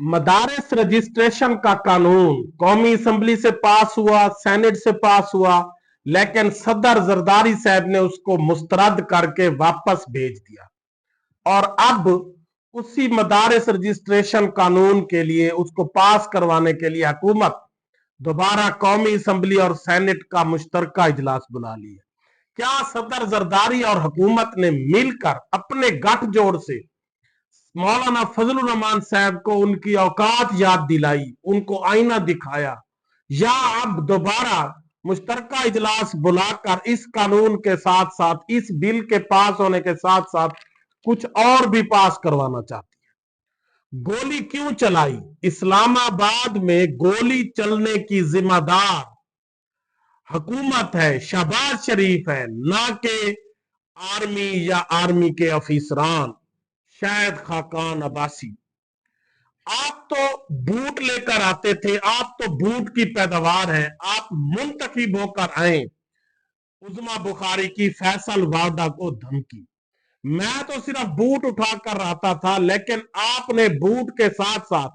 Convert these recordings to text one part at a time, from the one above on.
मदारिस registration का कानून कौमी असम्बली से पास हुआ, सेनेट से पास हुआ, लेकिन सदर जरदारी साहब ने उसको मुस्तरद करके वापस भेज दिया। और अब उसी मदारिस रजिस्ट्रेशन कानून के लिए उसको पास करवाने के लिए हुकूमत दोबारा कौमी असम्बली और सेनेट का मुश्तरका इजलास बुला लिया। क्या सदर जरदारी और हुकूमत ने मिलकर अपने गठजोड़ से मौलाना फजलुर रहमान साहब को उनकी औकात याद दिलाई, उनको आईना दिखाया, या अब दोबारा मुश्तरका इजलास बुलाकर इस कानून के साथ साथ इस बिल के पास होने के साथ साथ कुछ और भी पास करवाना चाहती है? गोली क्यों चलाई? इस्लामाबाद में गोली चलने की जिम्मेदार हुकूमत है, शहबाज शरीफ है, ना कि आर्मी या आर्मी के अफसरान, शायद खाकान अब्बासी। आप तो बूट लेकर आते थे, आप तो बूट की पैदावार है, आप मुंतखब होकर आए। उज़मा बुखारी की फैसल वाडा को धमकी, मैं तो सिर्फ बूट उठाकर आता था, लेकिन आपने बूट के साथ साथ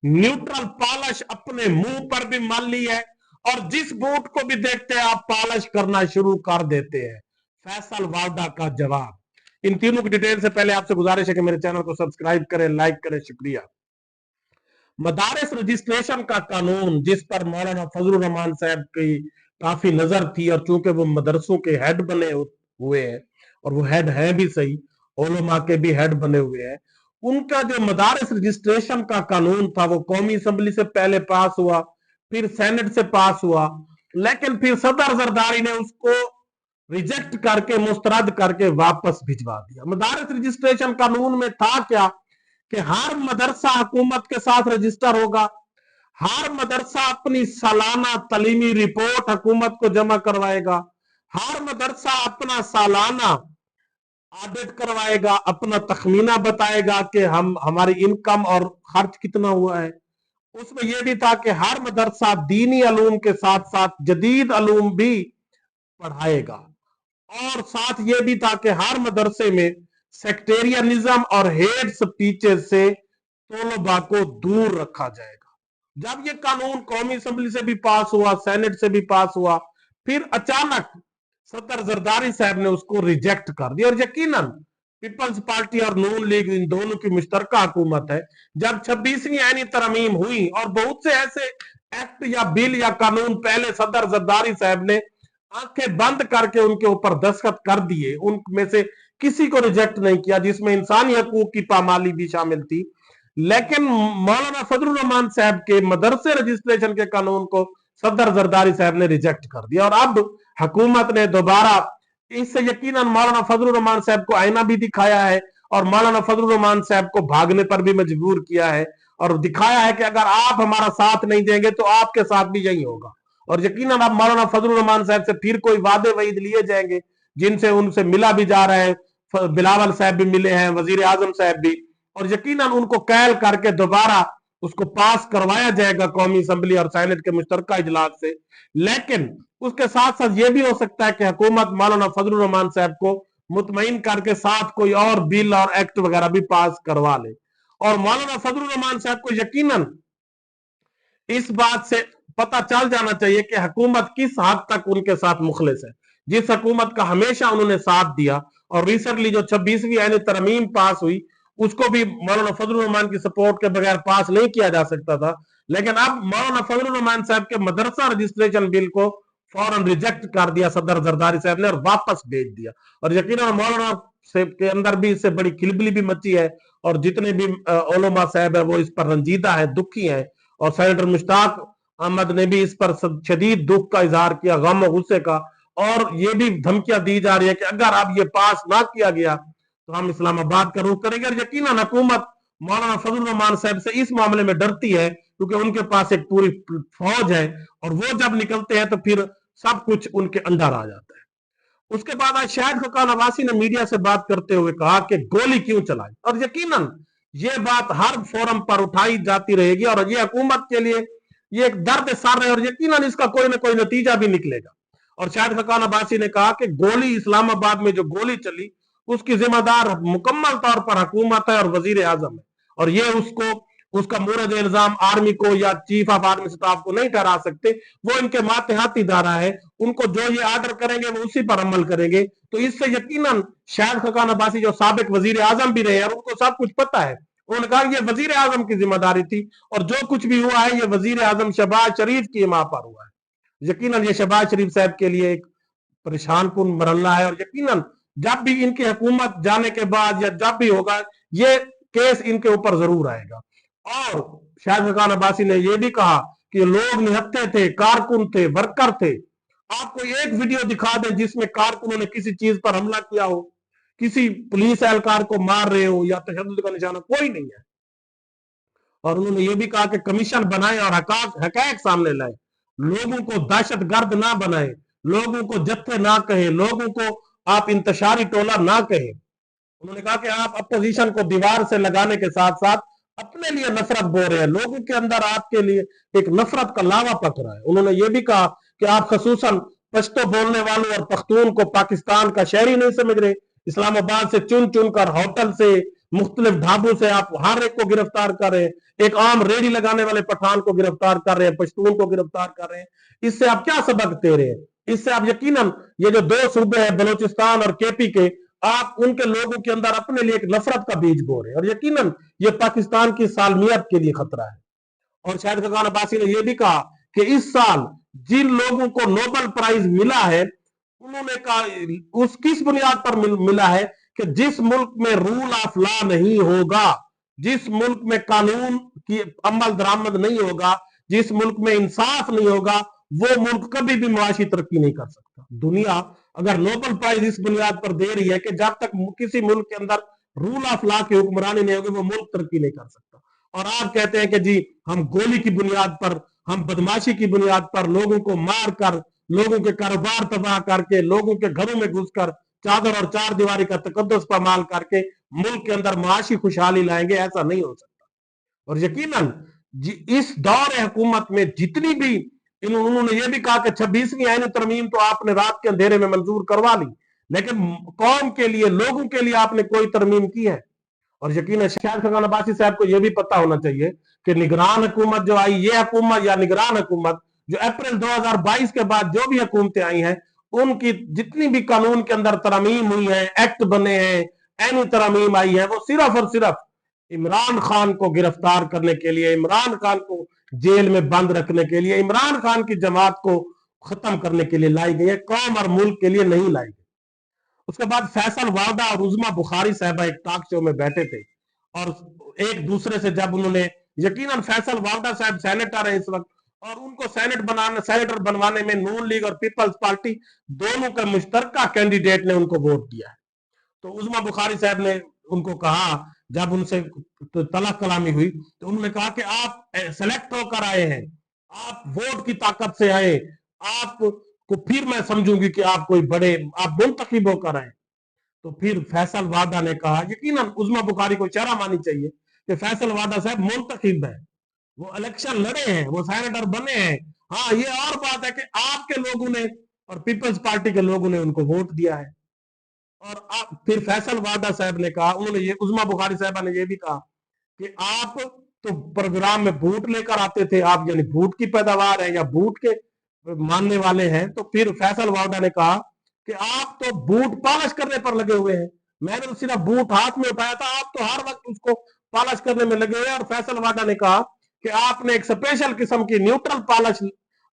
न्यूट्रल पॉलिश अपने मुंह पर भी मल ली है, और जिस बूट को भी देखते हैं आप पॉलिश करना शुरू कर देते हैं। फैसल वाडा का जवाब। इन तीनों की डिटेल से पहले आपसे गुजारिश है कि मेरे चैनल को सब्सक्राइब करें, लाइक करें, शुक्रिया। मदारिस रजिस्ट्रेशन का कानून, जिस पर मौलाना फजलुर रहमान साहब की काफी नजर थी, और चूंकि वो मदरसों के हेड बने हुए हैं, और वो हेड हैं भी सही, उलमा के भी हेड बने हुए हैं, उनका जो मदारिस रजिस्ट्रेशन का कानून था वो कौमी असम्बली से पहले पास हुआ, फिर सेनेट से पास हुआ, लेकिन फिर सदर जरदारी ने उसको रिजेक्ट करके मुस्तरद करके वापस भिजवा दिया। मदारिस रजिस्ट्रेशन कानून में था क्या कि हर मदरसा हुकूमत के साथ रजिस्टर होगा, हर मदरसा अपनी सालाना तालीमी रिपोर्ट हुकूमत को जमा करवाएगा, हर मदरसा अपना सालाना ऑडिट करवाएगा, अपना तखमीना बताएगा कि हमारी इनकम और खर्च कितना हुआ है। उसमें यह भी था कि हर मदरसा दीनी अलूम के साथ साथ जदीद अलूम भी पढ़ाएगा, और साथ ये भी था कि हर मदरसे में सेक्टेरियनिज्म और हेट स्पीचेस से तलबा को दूर रखा जाएगा। जब ये कानून कौमी असम्बली से भी पास हुआ, सेनेट से भी पास हुआ, फिर अचानक सदर जरदारी साहब ने उसको रिजेक्ट कर दिया। और यकीनन पीपल्स पार्टी और नून लीग इन दोनों की मुश्तरका हुकूमत है। जब 26वीं आईनी तरमीम हुई और बहुत से ऐसे एक्ट या बिल या कानून पहले सदर जरदारी साहब ने आंखें बंद करके उनके ऊपर दस्तखत कर दिए, उनमें से किसी को रिजेक्ट नहीं किया जिसमें इंसानी हकूक की पामाली भी शामिल थी, लेकिन मौलाना फजलुर रहमान साहब के मदरसे रजिस्ट्रेशन के कानून को सदर जरदारी साहब ने रिजेक्ट कर दिया। और अब हुकूमत ने दोबारा इससे यकीनन मौलाना फजलुर रहमान साहब को आईना भी दिखाया है, और मौलाना फजलुर रहमान साहब को भागने पर भी मजबूर किया है, और दिखाया है कि अगर आप हमारा साथ नहीं देंगे तो आपके साथ भी यही होगा। और यकीनन अब मौलाना फजलुर रहमान साहब से फिर कोई वादे वईद लिए जाएंगे, जिनसे उनसे मिला भी जा रहा है, बिलावल साहब भी मिले हैं, वजीर आजम साहब भी, और यकीनन उनको कैल करके दोबारा उसको पास करवाया जाएगा कौमी असम्बली और सेनेट के मुश्तरका इजलास से। लेकिन उसके साथ साथ ये भी हो सकता है कि हुकूमत मौलाना फजलुर रहमान साहब को मुतमईन करके साथ कोई और बिल और एक्ट वगैरह भी पास करवा ले। और मौलाना फजलुर रहमान साहब को यकीनन इस बात से पता चल जाना चाहिए कि हुकूमत किस हद तक उनके साथ मुखलिस है। जिस हुकूमत का हमेशा उन्होंने साथ दिया, और रिसेंटली जो 26वीं आईनी तरमीम पास हुई उसको भी मौलाना फजलुर रहमान की सपोर्ट के बगैर पास नहीं किया जा सकता था, लेकिन अब मौलाना फजलुर रहमान साहब के मदरसा रजिस्ट्रेशन बिल को फौरन रिजेक्ट कर दिया सदर जरदारी साहब ने और वापस भेज दिया। और यकीनन मौलाना के अंदर भी इससे बड़ी खिलबिली भी मची है, और जितने भी उलमा साहब है वो इस पर रंजीदा है, दुखी है, और सेनेटर मुश्ताक अहमद ने भी इस पर शदीद दुख का इजहार किया, गम और गुस्से का, और ये भी धमकियां दी जा रही है कि अगर अब ये पास ना किया गया तो हम इस्लामाबाद का रुख करेंगे। और यकीनन हुकूमत मौलाना फजलुर रहमान साहब से इस मामले में डरती है, क्योंकि उनके पास एक पूरी फौज है, और वो जब निकलते हैं तो फिर सब कुछ उनके अंडर आ जाता है। उसके बाद आज शाहिद खाकान अब्बासी ने मीडिया से बात करते हुए कहा कि गोली क्यों चलाई, और यकीनन ये बात हर फोरम पर उठाई जाती रहेगी, और ये हुकूमत के लिए ये एक दर्द सर है, और यकीनन इसका कोई ना कोई नतीजा भी निकलेगा। और शाहिद खाकान अब्बासी ने कहा कि गोली इस्लामाबाद में जो गोली चली उसकी जिम्मेदार मुकम्मल तौर पर हुकूमत है और वजीर आजम है, और ये उसको उसका मुरद इल्जाम आर्मी को या चीफ ऑफ आर्मी स्टाफ को नहीं ठहरा सकते। वो इनके मातहती दारा है, उनको जो ये आर्डर करेंगे वो उसी पर अमल करेंगे। तो इससे यकीनन शाहिद खकान अब्बासी जो साबिक वजीर आजम भी रहे और उनको सब कुछ पता है। उन्होंने कहा ये वजीर आजम की जिम्मेदारी थी और जो कुछ भी हुआ है ये वजीर आजम शहबाज शरीफ की मां पर हुआ है। यकीनन ये शहबाज शरीफ साहब के लिए एक परेशान कुन मरल्ला है और यकीनन जब भी इनकी हुकूमत जाने के बाद या जब भी होगा ये केस इनके ऊपर जरूर आएगा। और शाहिद खकान अब्बासी ने यह भी कहा कि लोग निहत्थे थे, कारकुन थे, वर्कर थे। आपको एक वीडियो दिखा दें जिसमें कारकुनों ने किसी चीज पर हमला किया हो, किसी पुलिस एहलकार को मार रहे हो या तशद्दुद का निशाना, कोई नहीं है। और उन्होंने ये भी कहा कि कमीशन बनाए और हकायक सामने लाए, लोगों को दहशतगर्द ना बनाए, लोगों को जत्थे ना कहे, लोगों को आप इंतशारी टोला ना कहे। उन्होंने कहा कि आप अपोजिशन को दीवार से लगाने के साथ साथ अपने लिए नफरत बो रहे हैं, लोगों के अंदर आपके लिए एक नफरत का लावा पक रहा है। उन्होंने ये भी कहा कि आप खसूसन पश्तो बोलने वालों और पख्तून को पाकिस्तान का शहरी नहीं समझ रहे। इस्लामाबाद से चुन चुन कर होटल से मुख्तलिफ ढाबों से आप हर एक को गिरफ्तार कर रहे हैं, एक आम रेडी लगाने वाले पठान को गिरफ्तार कर रहे हैं, पश्तून को गिरफ्तार कर रहे हैं। इससे आप क्या सबक दे रहे हैं? इससे आप यकीनन ये जो दो सूबे हैं बलूचिस्तान और केपी के, आप उनके लोगों के अंदर अपने लिए एक नफरत का बीज बो रहे हैं और यकीनन ये पाकिस्तान की सालमियत के लिए खतरा है। और शाहिद खकान अब्बासी ने यह भी कहा कि इस साल जिन लोगों को नोबेल प्राइज मिला है उन्होंने कहा उस किस बुनियाद पर मिला है कि जिस मुल्क में रूल ऑफ लॉ नहीं होगा, जिस मुल्क में कानून की अमल दरामद नहीं होगा, जिस मुल्क में इंसाफ नहीं होगा, वो मुल्क कभी भी मुआशी तरक्की नहीं कर सकता। दुनिया अगर नोबेल प्राइज इस बुनियाद पर दे रही है कि जब तक किसी मुल्क के अंदर रूल ऑफ लॉ की हुक्मरानी नहीं होगी वो मुल्क तरक्की नहीं कर सकता। और आप कहते हैं कि जी हम गोली की बुनियाद पर, हम बदमाशी की बुनियाद पर लोगों को मार कर, लोगों के कारोबार तबाह करके, लोगों के घरों में घुसकर चादर और चार दीवारी का तकद्दुस पामाल करके मुल्क के अंदर माशी खुशहाली लाएंगे, ऐसा नहीं हो सकता। और यकीनन इस दौर हुकूमत में जितनी भी उन्होंने ये भी कहा कि 26वीं आईनी तरमीम तो आपने रात के अंधेरे में मंजूर करवा ली, लेकिन कौम के लिए, लोगों के लिए आपने कोई तरमीम की है? और यकीनन शाहिद खकान अब्बासी साहब को यह भी पता होना चाहिए कि निगरान हुकूमत जो आई, ये हुकूमत या निगरान हुकूमत जो अप्रैल 2022 के बाद जो भी हुकूमतें आई हैं, उनकी जितनी भी कानून के अंदर तरमीम हुई है, एक्ट बने हैं, ऐनी तरमीम आई है, वो सिर्फ और सिर्फ इमरान खान को गिरफ्तार करने के लिए, इमरान खान को जेल में बंद रखने के लिए, इमरान खान की जमात को खत्म करने के लिए लाई गई है, कौम और मुल्क के लिए नहीं लाई गई। उसके बाद फैसल वादा और उज़मा बुखारी साहबा एक टॉक शो में बैठे थे और एक दूसरे से जब उन्होंने, यकीनन फैसल वादा साहब सेनेटर है इस वक्त और उनको सेनेटर बनवाने में नून लीग और पीपल्स पार्टी दोनों का मुश्तरका कैंडिडेट ने उनको वोट दिया है। तो उज़मा बुखारी साहब ने उनको कहा, जब उनसे तो तलब कलामी हुई तो उन्होंने कहा कि आप सेलेक्ट होकर आए हैं, आप वोट की ताकत से आए, आपको फिर मैं समझूंगी कि आप कोई बड़े, आप मुंतखब होकर आए। तो फिर फैसल वादा ने कहा, यकीनन उज़मा बुखारी को चेहरा मानी चाहिए कि फैसल वादा साहब मुंतखब है, वो इलेक्शन लड़े हैं, वो सेनेटर बने हैं। हाँ, ये और बात है कि आपके लोगों ने और पीपल्स पार्टी के लोगों ने उनको वोट दिया है। और फिर फैसल वादा साहब ने कहा, उन्होंने ये, उज़मा बुखारी साहबा ने ये भी कहा कि आप तो प्रोग्राम में बूट लेकर आते थे, आप यानी बूट की पैदावार है या बूट के मानने वाले हैं। तो फिर फैसल वादा ने कहा कि आप तो बूट पॉलिश करने पर लगे हुए हैं, मैंने तो सिर्फ बूट हाथ में उठाया था, आप तो हर वक्त उसको पॉलिश करने में लगे हुए हैं। और फैसल वादा ने कहा कि आपने एक स्पेशल किस्म की न्यूट्रल पॉलिश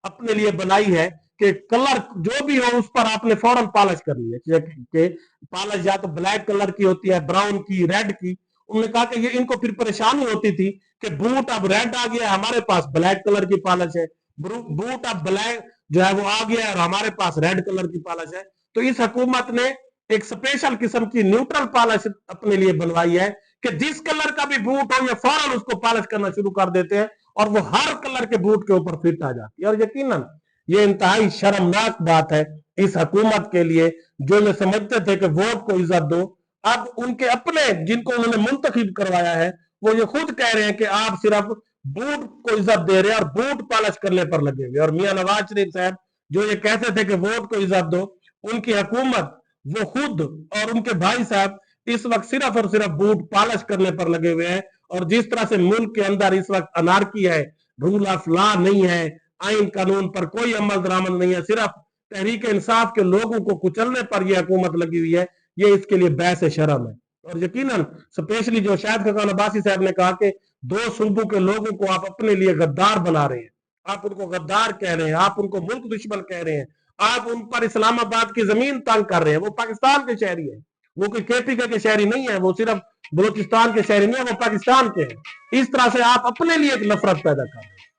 अपने लिए बनाई है कि कलर जो भी हो उस पर आपने फौरन पॉलिश करनी है, कि पॉलिश या तो ब्लैक कलर की होती है, ब्राउन की, रेड की। उन्होंने कहा कि ये इनको फिर परेशानी होती थी कि बूट अब रेड आ गया, हमारे पास ब्लैक कलर की पॉलिश है, बूट अब ब्लैक जो है वो आ गया है और हमारे पास रेड कलर की पॉलिश है। तो इस हुकूमत ने एक स्पेशल किस्म की न्यूट्रल पॉलिश अपने लिए बनवाई है कि जिस कलर का भी बूट हो ये फौरन उसको पॉलिश करना शुरू कर देते हैं और वो हर कलर के बूट के ऊपर फिट आ जाती है। और यकीनन ये इंतहाई शर्मनाक बात है इस हुकूमत के लिए, जो ये समझते थे कि वोट को इज्जत दो, अब उनके अपने जिनको उन्होंने मुंतखब करवाया है वो ये खुद कह रहे हैं कि आप सिर्फ बूट को इज्जत दे रहे हैं और बूट पॉलिश करने पर लगे हुए। और मियां नवाज शरीफ साहब जो ये कहते थे कि वोट को इज्जत दो, उनकी हुकूमत, वो खुद और उनके भाई साहब इस वक्त सिर्फ और सिर्फ बूट पॉलिश करने पर लगे हुए हैं اور جس طرح سے ملک کے اندر اس وقت انارکی ہے, رول آف لا نہیں ہے, آئین قانون پر کوئی عمل درآمد نہیں ہے, صرف تحریک انصاف کے لوگوں کو کچلنے پر یہ حکومت لگی ہوئی ہے, یہ اس کے لیے باعث شرم ہے. اور یقیناً سپیشلی جو شاہد خاقان عباسی صاحب نے کہا کہ 2 صوبوں کے لوگوں کو آپ اپنے لیے غدار بنا رہے ہیں, آپ ان کو غدار کہہ رہے ہیں, آپ ان کو ملک دشمن کہہ رہے ہیں, آپ ان پر اسلام آباد کی زمین تنگ کر رہے ہیں. وہ پاکستان کے شہری ہیں, وہ کوئی KP کے شہری نہیں ہے, وہ صرف بلوچستان کے شہری نہیں ہے, وہ پاکستان کے ہیں. اس طرح سے آپ اپنے لیے ایک نفرت پیدا کر رہے ہیں.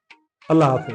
اللہ حافظ.